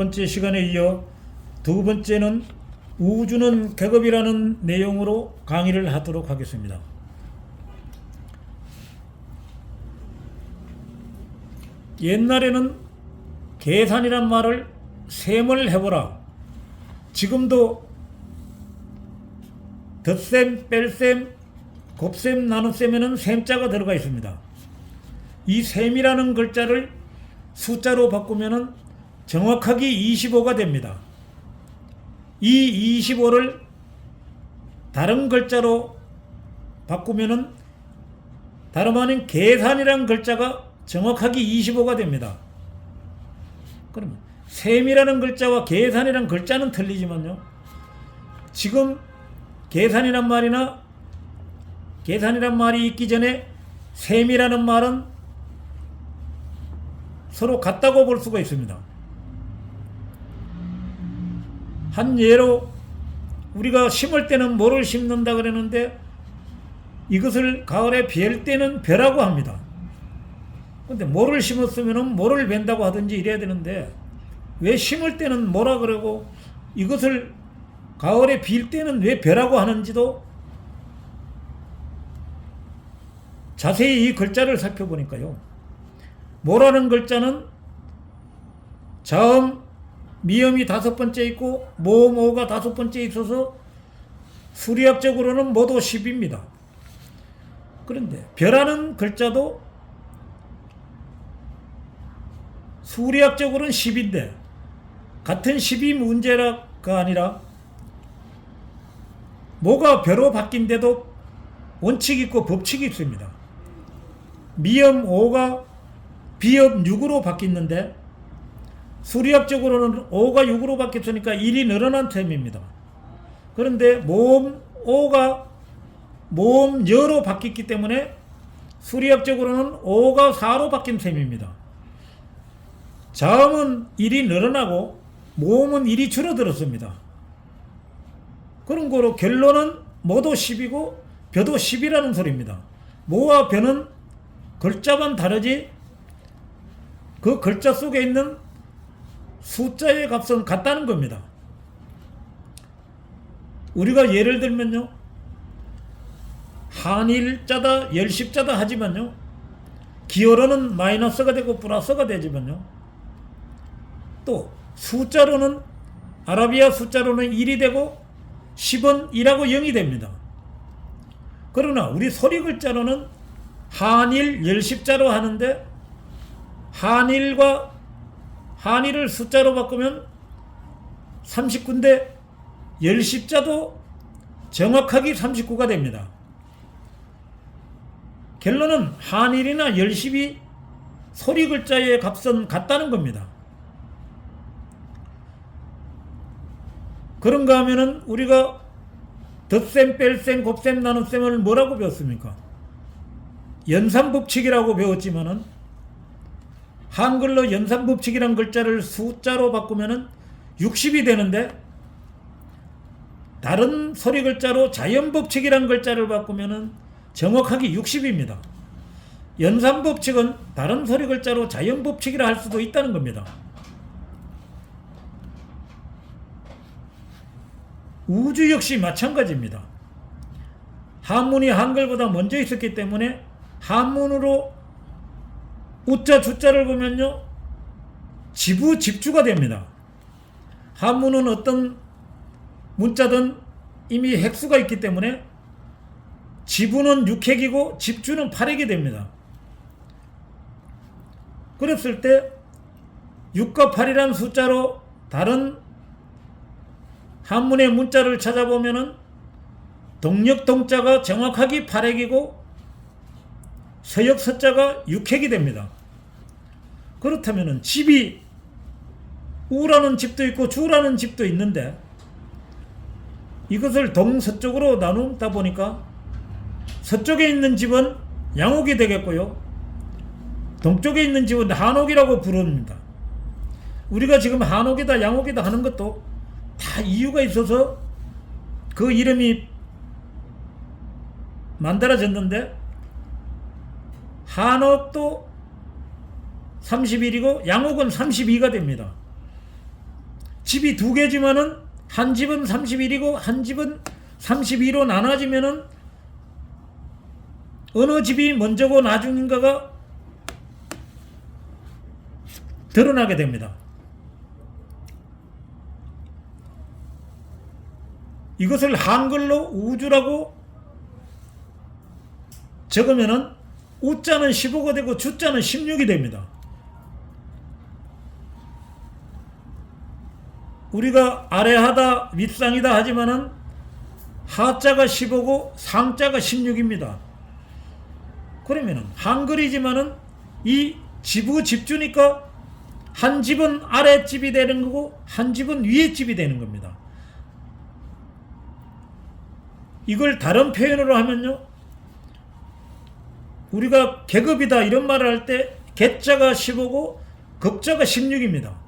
번째 시간에 이어 두 번째는 우주는 계급이라는 내용으로 강의를 하도록 하겠습니다. 옛날에는 계산이란 말을 셈을 해보라. 지금도 덧셈, 뺄셈, 곱셈, 나눗셈에는 셈자가 들어가 있습니다. 이 셈이라는 글자를 숫자로 바꾸면 정확하게 25가 됩니다. 이 25를 다른 글자로 바꾸면 다름 아닌 계산이라는 글자가 정확하게 25가 됩니다. 그러면 셈이라는 글자와 계산이라는 글자는 틀리지만요, 지금 계산이란 말이 있기 전에 셈이라는 말은 서로 같다고 볼 수가 있습니다. 한 예로 우리가 심을 때는 뭐를 심는다 그러는데 이것을 가을에 벨 때는 벼라고 합니다. 근데 뭐를 심었으면 뭐를 벤다고 하든지 이래야 되는데 왜 심을 때는 뭐라 그러고 이것을 가을에 빌 때는 왜 벼라고 하는지도 자세히 이 글자를 살펴보니까요, 뭐라는 글자는 자음, 미음이 5번째 있고 모가 5번째 있어서 수리학적으로는 모두 10입니다. 그런데 벼라는 글자도 수리학적으로는 10인데 같은 10이 문제가 아니라 모가 벼로 바뀐데도 원칙이 있고 법칙이 있습니다. 미음 5가 비읍 6으로 바뀌었는데 수리학적으로는 5가 6으로 바뀌었으니까 1이 늘어난 셈입니다. 그런데 모음 5가 모음 여로 바뀌었기 때문에 수리학적으로는 5가 4로 바뀐 셈입니다. 자음은 1이 늘어나고 모음은 1이 줄어들었습니다. 그런 거로 결론은 모도 10이고 벼도 10이라는 소리입니다. 모와 벼는 글자만 다르지 그 글자 속에 있는 숫자의 값은 같다는 겁니다. 우리가 예를 들면요, 한일자다, 열십자다 하지만요, 기어로는 마이너스가 되고 플러스가 되지만요, 또 숫자로는 아라비아 숫자로는 1이 되고 10은 1하고 0이 됩니다. 그러나 우리 소리 글자로는 한일 열십자로 하는데 한일을 숫자로 바꾸면 39인데 열십자도 정확하게 39가 됩니다. 결론은 한일이나 열십이 소리 글자의 값은 같다는 겁니다. 그런가 하면은 우리가 덧셈, 뺄셈, 곱셈, 나눗셈을 뭐라고 배웠습니까? 연산법칙이라고 배웠지만은 한글로 연산법칙이란 글자를 숫자로 바꾸면은 60이 되는데 다른 소리 글자로 자연법칙이란 글자를 바꾸면은 정확하게 60입니다. 연산법칙은 다른 소리 글자로 자연법칙이라 할 수도 있다는 겁니다. 우주 역시 마찬가지입니다. 한문이 한글보다 먼저 있었기 때문에 한문으로 우자 주자를 보면요, 지부 집주가 됩니다. 한문은 어떤 문자든 이미 획수가 있기 때문에 지부는 6획이고 집주는 8획이 됩니다. 그랬을 때 6과 8이라는 숫자로 다른 한문의 문자를 찾아보면은 동력 동자가 정확하게 8획이고 서역 서자가 6획이 됩니다. 그렇다면은 집이 우라는 집도 있고 주라는 집도 있는데 이것을 동서쪽으로 나누다 보니까 서쪽에 있는 집은 양옥이 되겠고요, 동쪽에 있는 집은 한옥이라고 부릅니다. 우리가 지금 한옥이다 양옥이다 하는 것도 다 이유가 있어서 그 이름이 만들어졌는데, 한옥도 31이고 양옥은 32가 됩니다. 집이 두 개지만은 한 집은 31이고 한 집은 32로 나눠지면은 어느 집이 먼저고 나중인가가 드러나게 됩니다. 이것을 한글로 우주라고 적으면은 우자는 15가 되고 주자는 16이 됩니다. 우리가 아래하다 윗상이다 하지만은 하자가 15고 상자가 16입니다. 그러면은 한글이지만은 이 지부 집주니까 한 집은 아랫집이 되는 거고 한 집은 위에 집이 되는 겁니다. 이걸 다른 표현으로 하면요, 우리가 계급이다 이런 말을 할 때 계자가 15고 급자가 16입니다.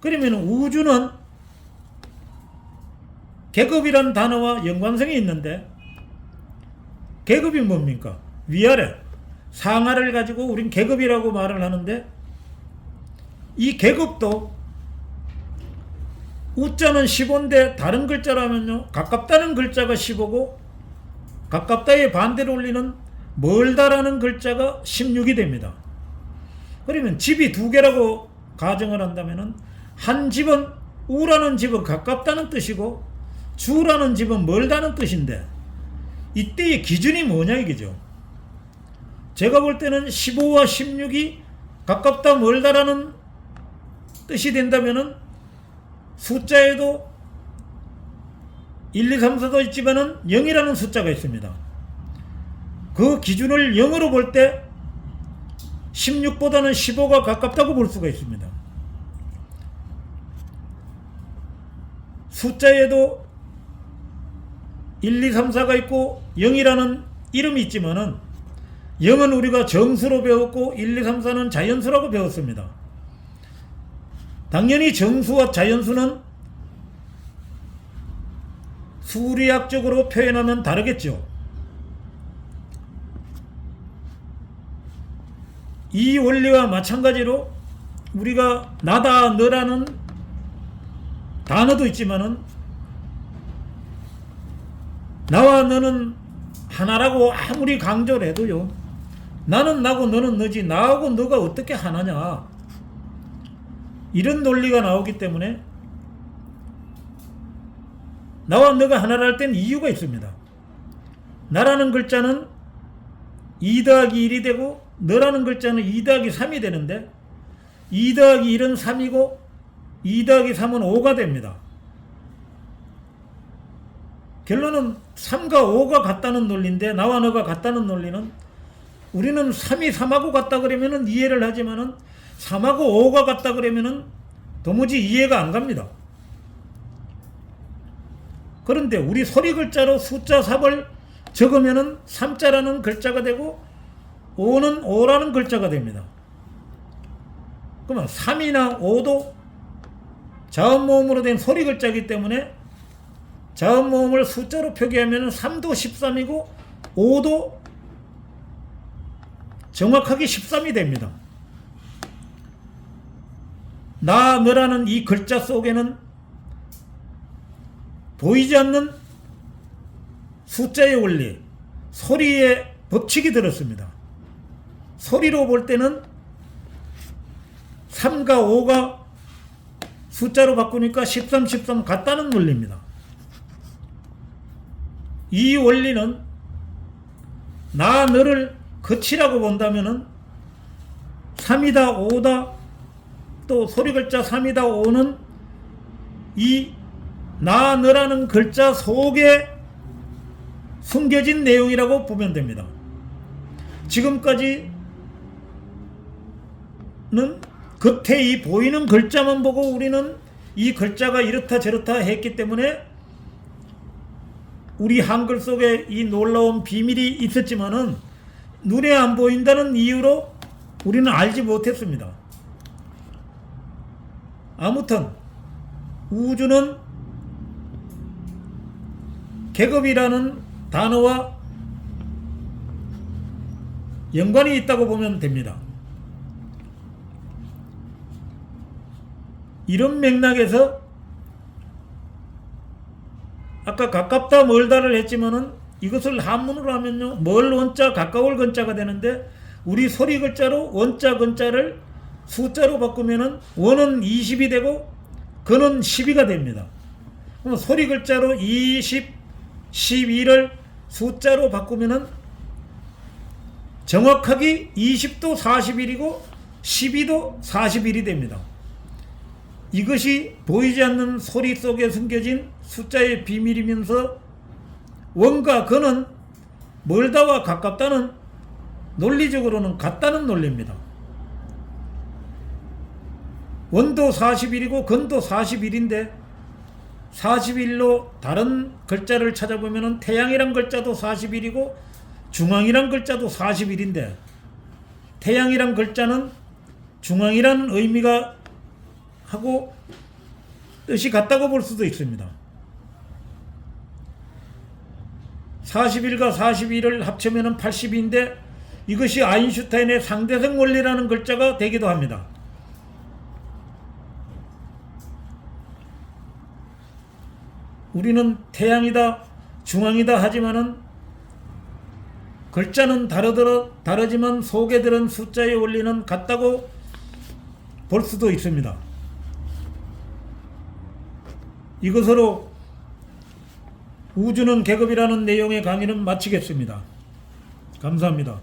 그러면 우주는 계급이란 단어와 연관성이 있는데, 계급이 뭡니까? 위아래, 상하를 가지고 우린 계급이라고 말을 하는데, 이 계급도 우자는 15인데 다른 글자라면요, 가깝다는 글자가 15고 가깝다의 반대로 올리는 멀다라는 글자가 16이 됩니다. 그러면 집이 두 개라고 가정을 한다면은 한 집은 우라는 집은 가깝다는 뜻이고 주라는 집은 멀다는 뜻인데, 이때의 기준이 뭐냐 이거죠. 제가 볼 때는 15와 16이 가깝다 멀다라는 뜻이 된다면은 숫자에도 1, 2, 3, 4도 있지만은 0이라는 숫자가 있습니다. 그 기준을 0으로 볼 때 16보다는 15가 가깝다고 볼 수가 있습니다. 숫자에도 1, 2, 3, 4가 있고 0이라는 이름이 있지만은 0은 우리가 정수로 배웠고 1, 2, 3, 4는 자연수라고 배웠습니다. 당연히 정수와 자연수는 수리학적으로 표현하면 다르겠죠. 이 원리와 마찬가지로 우리가 나다 너라는 단어도 있지만은 나와 너는 하나라고 아무리 강조를 해도요, 나는 나고 너는 너지 나하고 너가 어떻게 하나냐, 이런 논리가 나오기 때문에 나와 너가 하나라 할 때는 이유가 있습니다. 나라는 글자는 2 더하기 1이 되고 너라는 글자는 2 더하기 3이 되는데 2 더하기 1은 3이고 2 더하기 3은 5가 됩니다. 결론은 3과 5가 같다는 논리인데, 나와 너가 같다는 논리는 우리는 3이 3하고 같다 그러면은 이해를 하지만은 3하고 5가 같다 그러면은 도무지 이해가 안 갑니다. 그런데 우리 소리 글자로 숫자 3을 적으면은 3자라는 글자가 되고 5는 5라는 글자가 됩니다. 그러면 3이나 5도 자음모음으로 된 소리 글자이기 때문에 자음모음을 숫자로 표기하면 3도 13이고 5도 정확하게 13이 됩니다. 나, 너라는 이 글자 속에는 보이지 않는 숫자의 원리, 소리의 법칙이 들었습니다. 소리로 볼 때는 3과 5가 숫자로 바꾸니까 13, 13 같다는 원리입니다. 이 원리는 나, 너를 거치라고 본다면은 3이다, 5다, 또 소리 글자 3이다, 5는 이 나, 너라는 글자 속에 숨겨진 내용이라고 보면 됩니다. 지금까지는 겉에 이 보이는 글자만 보고 우리는 이 글자가 이렇다 저렇다 했기 때문에 우리 한글 속에 이 놀라운 비밀이 있었지만은 눈에 안 보인다는 이유로 우리는 알지 못했습니다. 아무튼 우주는 계급이라는 단어와 연관이 있다고 보면 됩니다. 이런 맥락에서 아까 가깝다 멀다를 했지만은 이것을 한문으로 하면요, 멀 원자 가까울 건자가 되는데, 우리 소리 글자로 원자 건자를 숫자로 바꾸면은 원은 20이 되고 건은 12가 됩니다. 그럼 소리 글자로 20, 12를 숫자로 바꾸면은 정확하게 20도 41이고 12도 41이 됩니다. 이것이 보이지 않는 소리 속에 숨겨진 숫자의 비밀이면서 원과 건은 멀다와 가깝다는 논리적으로는 같다는 논리입니다. 원도 41이고 건도 41인데 41로 다른 글자를 찾아보면 태양이란 글자도 41이고 중앙이란 글자도 41인데 태양이란 글자는 중앙이라는 의미가 하고 뜻이 같다고 볼 수도 있습니다. 41과 41을 합치면 80인데 이것이 아인슈타인의 상대성 원리라는 글자가 되기도 합니다. 우리는 태양이다, 중앙이다 하지만은 글자는 다르지만 속에 들은 숫자의 원리는 같다고 볼 수도 있습니다. 이것으로 우주는 계급이라는 내용의 강의는 마치겠습니다. 감사합니다.